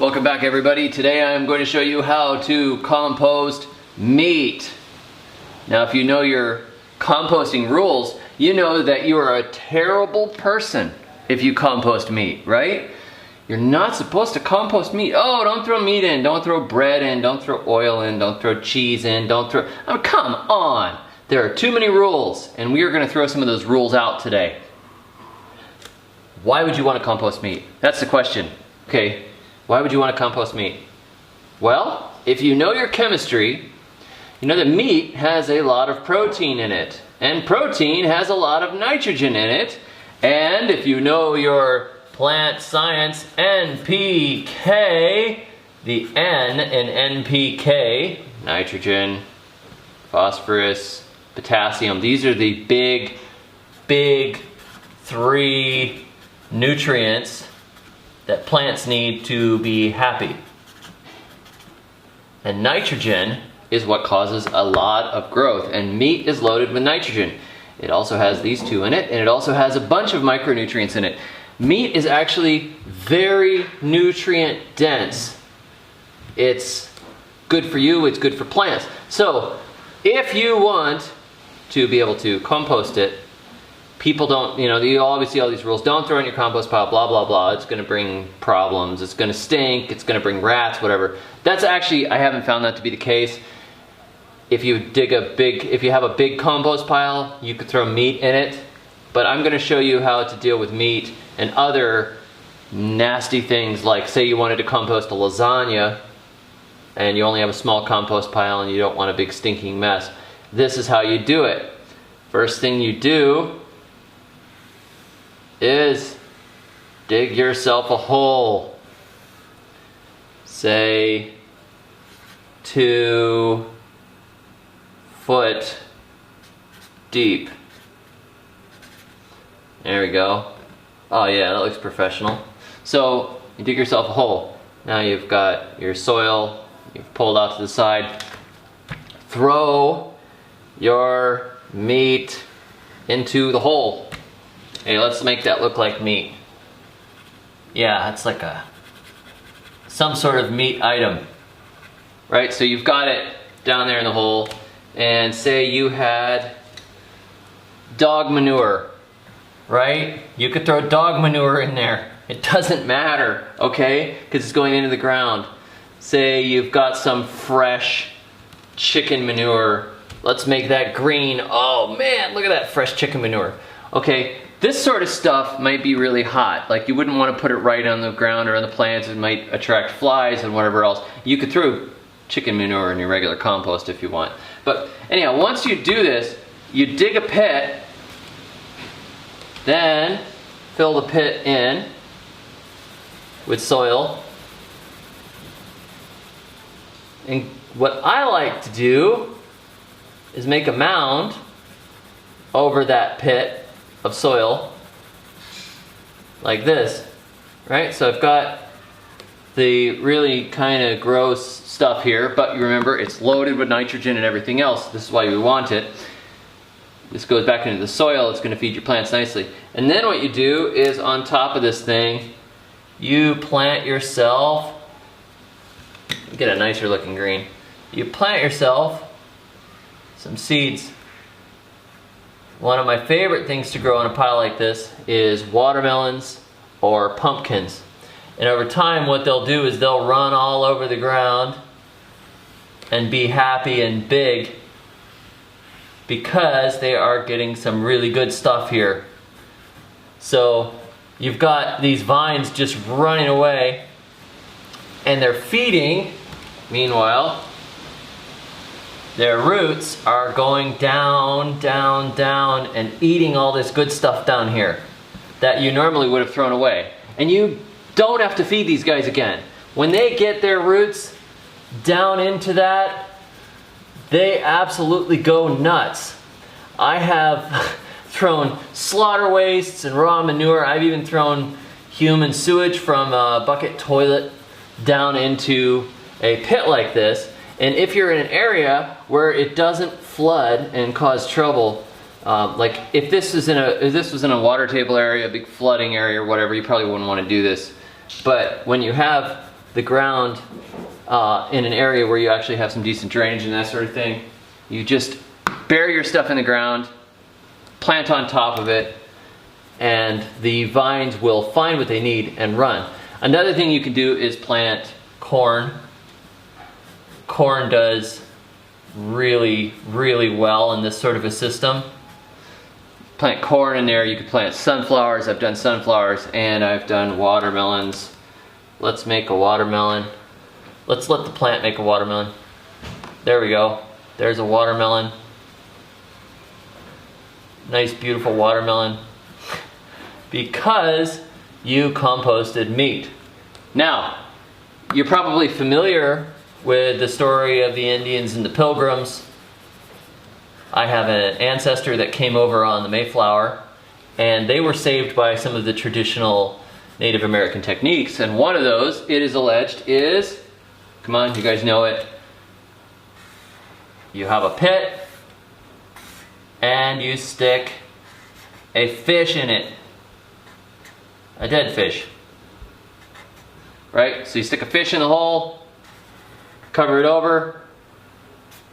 Welcome back, everybody. Today I'm going to show you how to compost meat. Now, if you know your composting rules, you know that you are a terrible person if you compost meat, right? You're not supposed to compost meat. Oh, don't throw meat in, don't throw bread in, don't throw oil in, don't throw cheese in, don't throw... Oh, come on! There are too many rules, and we are going to throw some of those rules out today. Why would you want to compost meat? That's the question. Okay. Why would you want to compost meat? Well, if you know your chemistry, you know that meat has a lot of protein in it. And protein has a lot of nitrogen in it. And if you know your plant science NPK, the N in NPK, nitrogen, phosphorus, potassium, these are the big three nutrients that plants need to be happy. And nitrogen is what causes a lot of growth, and meat is loaded with nitrogen. It also has these two in it, and it also has a bunch of micronutrients in it. Meat is actually very nutrient dense. It's good for you, it's good for plants. So if you want to be able to compost it, people don't, you always see all these rules. Don't throw in your compost pile, blah, blah, blah. It's going to bring problems. It's going to stink. It's going to bring rats, whatever. That's actually, I haven't found that to be the case. If you have a big compost pile, you could throw meat in it. But I'm going to show you how to deal with meat and other nasty things, like say you wanted to compost a lasagna and you only have a small compost pile and you don't want a big stinking mess. This is how you do it. First thing you do is dig yourself a hole, say 2 foot deep. There we go. Oh yeah, that looks professional. So you dig yourself a hole. Now you've got your soil, you've pulled out to the side. Throw your meat into the hole. Hey, let's make that look like meat. Yeah, it's like some sort of meat item. Right, so you've got it down there in the hole, and say you had dog manure, right? You could throw dog manure in there. It doesn't matter, okay? Because it's going into the ground. Say you've got some fresh chicken manure. Let's make that green. Oh man, look at that fresh chicken manure. Okay. This sort of stuff might be really hot. Like, you wouldn't want to put it right on the ground or on the plants. It might attract flies and whatever else. You could throw chicken manure in your regular compost if you want. But anyhow, once you do this, you dig a pit, then fill the pit in with soil. And what I like to do is make a mound over that pit of soil like this, right? So I've got the really kind of gross stuff here, but you remember it's loaded with nitrogen and everything else. This is why we want it. This goes back into the soil. It's going to feed your plants nicely. And then what you do is, on top of this thing, you plant yourself, get a nicer looking green, you plant yourself some seeds. One of my favorite things to grow on a pile like this is watermelons or pumpkins. And over time, what they'll do is they'll run all over the ground and be happy and big because they are getting some really good stuff here. So you've got these vines just running away, and they're feeding. Meanwhile, their roots are going down, down, down, and eating all this good stuff down here that you normally would have thrown away. And you don't have to feed these guys again. When they get their roots down into that, they absolutely go nuts. I have thrown slaughter wastes and raw manure. I've even thrown human sewage from a bucket toilet down into a pit like this. And if you're in an area where it doesn't flood and cause trouble, like if this was in a water table area, a big flooding area or whatever, you probably wouldn't want to do this. But when you have the ground in an area where you actually have some decent drainage and that sort of thing, you just bury your stuff in the ground, plant on top of it, and the vines will find what they need and run. Another thing you can do is plant corn. Corn does really, really well in this sort of a system. Plant corn in there. You could plant sunflowers. I've done sunflowers and I've done watermelons. Let's make a watermelon. Let's let the plant make a watermelon. There we go. There's a watermelon. Nice, beautiful watermelon. Because you composted meat. Now, you're probably familiar with the story of the Indians and the Pilgrims. I have an ancestor that came over on the Mayflower, and they were saved by some of the traditional Native American techniques, and one of those, it is alleged, is, come on, you guys know it, you have a pit, and you stick a fish in it. A dead fish. Right? So you stick a fish in the hole, cover it over,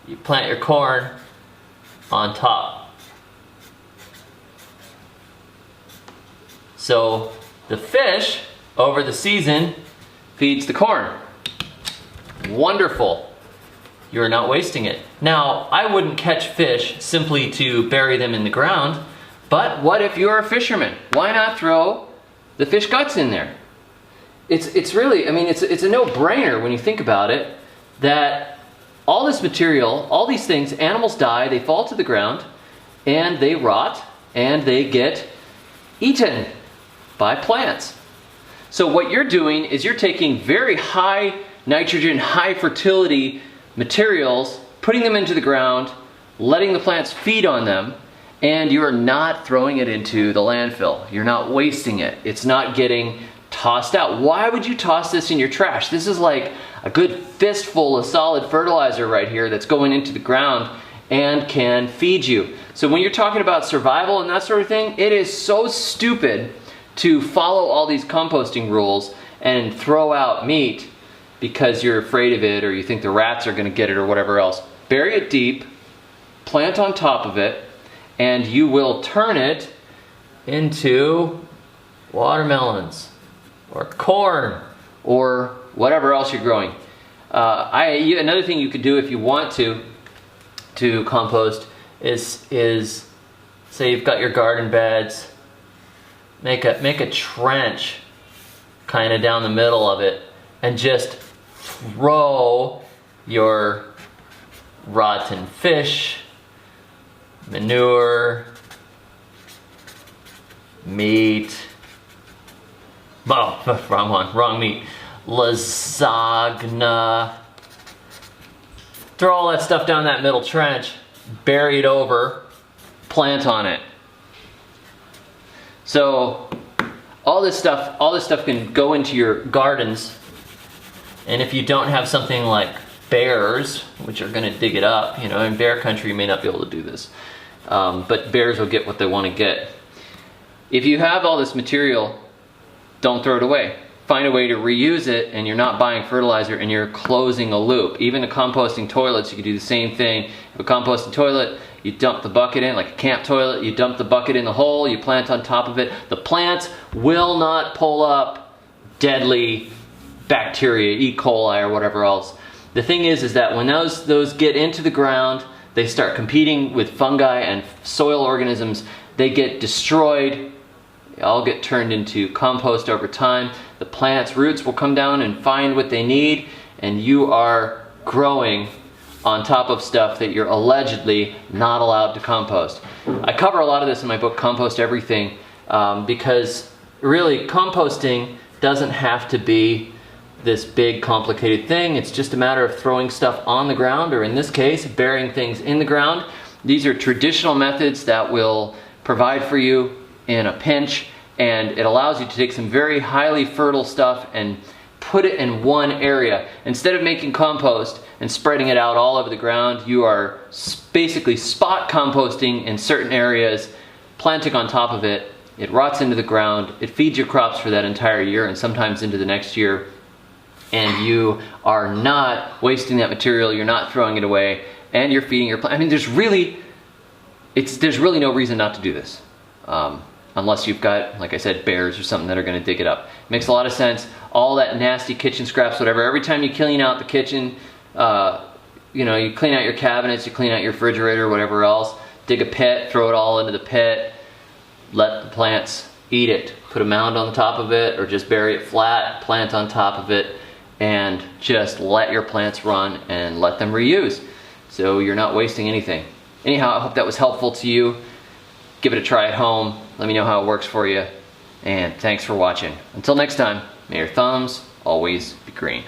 you plant your corn on top. So the fish, over the season, feeds the corn. Wonderful. You're not wasting it. Now, I wouldn't catch fish simply to bury them in the ground, but what if you're a fisherman? Why not throw the fish guts in there? It's really, I mean, it's a no-brainer when you think about it, that all this material, all these things, animals die, they fall to the ground, and they rot, and they get eaten by plants. So what you're doing is you're taking very high nitrogen, high fertility materials, putting them into the ground, letting the plants feed on them, and you're not throwing it into the landfill. You're not wasting it. It's not getting tossed out. Why would you toss this in your trash? This is like a good fistful of solid fertilizer right here that's going into the ground and can feed you. So when you're talking about survival and that sort of thing, it is so stupid to follow all these composting rules and throw out meat because you're afraid of it or you think the rats are going to get it or whatever else. Bury it deep, plant on top of it, and you will turn it into watermelons or corn or whatever else you're growing. Another thing you could do if you want to compost is say you've got your garden beds, make a trench kind of down the middle of it and just throw your rotten fish, manure, meat, oh, wrong one, wrong meat, lasagna. Throw all that stuff down that middle trench, bury it over, plant on it. So all this stuff can go into your gardens, and if you don't have something like bears, which are going to dig it up, you know, in bear country you may not be able to do this, but bears will get what they want to get. If you have all this material, don't throw it away. Find a way to reuse it, and you're not buying fertilizer and you're closing a loop. Even the composting toilets, you can do the same thing. You have a composting toilet, you dump the bucket in, like a camp toilet, you dump the bucket in the hole, you plant on top of it. The plants will not pull up deadly bacteria, E. coli or whatever else. The thing is that when those get into the ground, they start competing with fungi and soil organisms, they get destroyed, they all get turned into compost over time. The plant's roots will come down and find what they need, and you are growing on top of stuff that you're allegedly not allowed to compost. I cover a lot of this in my book, Compost Everything, because really composting doesn't have to be this big complicated thing. It's just a matter of throwing stuff on the ground, or in this case, burying things in the ground. These are traditional methods that will provide for you in a pinch, and it allows you to take some very highly fertile stuff and put it in one area. Instead of making compost and spreading it out all over the ground, you are basically spot composting in certain areas, planting on top of it. It rots into the ground, it feeds your crops for that entire year and sometimes into the next year. and you are not wasting that material, you're not throwing it away, and you're feeding your plant. I mean, there's really no reason not to do this. Unless you've got, like I said, bears or something that are gonna dig it up. It makes a lot of sense. All that nasty kitchen scraps, whatever, every time you clean out the kitchen, you know, you clean out your cabinets, you clean out your refrigerator, whatever else, dig a pit, throw it all into the pit, let the plants eat it. Put a mound on the top of it, or just bury it flat, plant on top of it, and just let your plants run and let them reuse. So you're not wasting anything. Anyhow, I hope that was helpful to you. Give it a try at home. Let me know how it works for you. And thanks for watching. Until next time, may your thumbs always be green.